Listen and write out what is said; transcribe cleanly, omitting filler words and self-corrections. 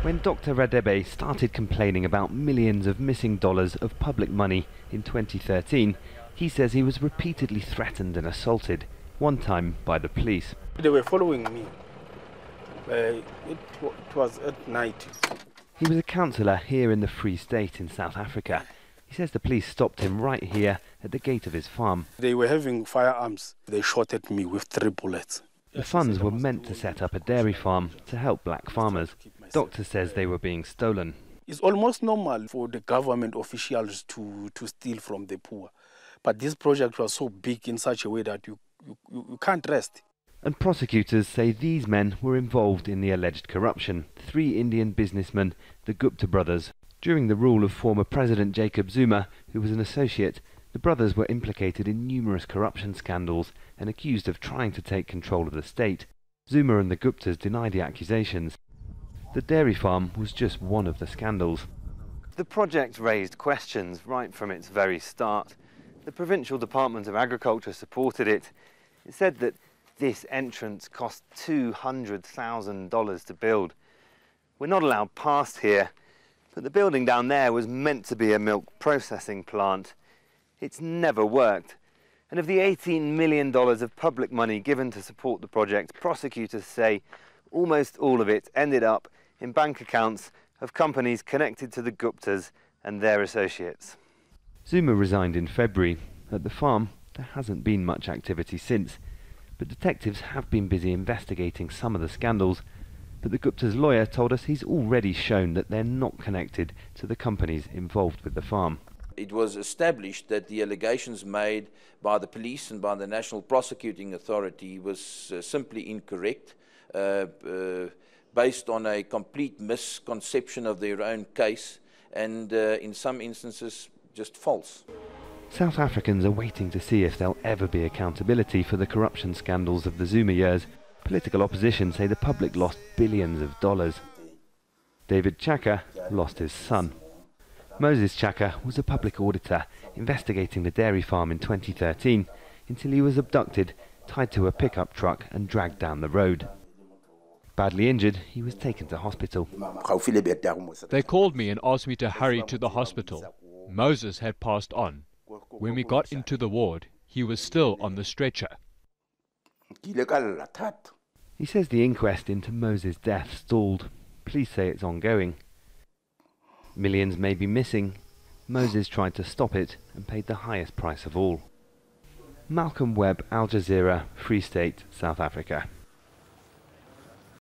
When Dr. Radebe started complaining about millions of missing dollars of public money in 2013, he says he was repeatedly threatened and assaulted, one time by the police. They were following me. It was at night. He was a councillor here in the Free State in South Africa. He says the police stopped him right here at the gate of his farm. They were having firearms. They shot at me with 3 bullets. The funds were meant to set up a dairy farm to help black farmers. Doctor says they were being stolen. It's almost normal for the government officials to steal from the poor. But this project was so big in such a way that you can't rest. And prosecutors say these men were involved in the alleged corruption. 3 Indian businessmen, the Gupta brothers. During the rule of former President Jacob Zuma, who was an associate, the brothers were implicated in numerous corruption scandals and accused of trying to take control of the state. Zuma and the Guptas denied the accusations. The dairy farm was just one of the scandals. The project raised questions right from its very start. The Provincial Department of Agriculture supported it. It said that this entrance cost $200,000 to build. We're not allowed past here, but the building down there was meant to be a milk processing plant. It's never worked. And of the $18 million of public money given to support the project, prosecutors say almost all of it ended up in bank accounts of companies connected to the Guptas and their associates. Zuma resigned in February. At the farm, there hasn't been much activity since, but detectives have been busy investigating some of the scandals. But the Gupta's lawyer told us he's already shown that they're not connected to the companies involved with the farm. It was established that the allegations made by the police and by the National Prosecuting Authority was simply incorrect, based on a complete misconception of their own case and in some instances just false. South Africans are waiting to see if there'll ever be accountability for the corruption scandals of the Zuma years. Political opposition say the public lost billions of dollars. David Chaka lost his son. Moses Chaka was a public auditor investigating the dairy farm in 2013 until he was abducted, tied to a pickup truck and dragged down the road. Badly injured, he was taken to hospital. They called me and asked me to hurry to the hospital. Moses had passed on. When we got into the ward, he was still on the stretcher. He says the inquest into Moses' death stalled. Police say it's ongoing. Millions may be missing. Moses tried to stop it and paid the highest price of all. Malcolm Webb, Al Jazeera, Free State, South Africa.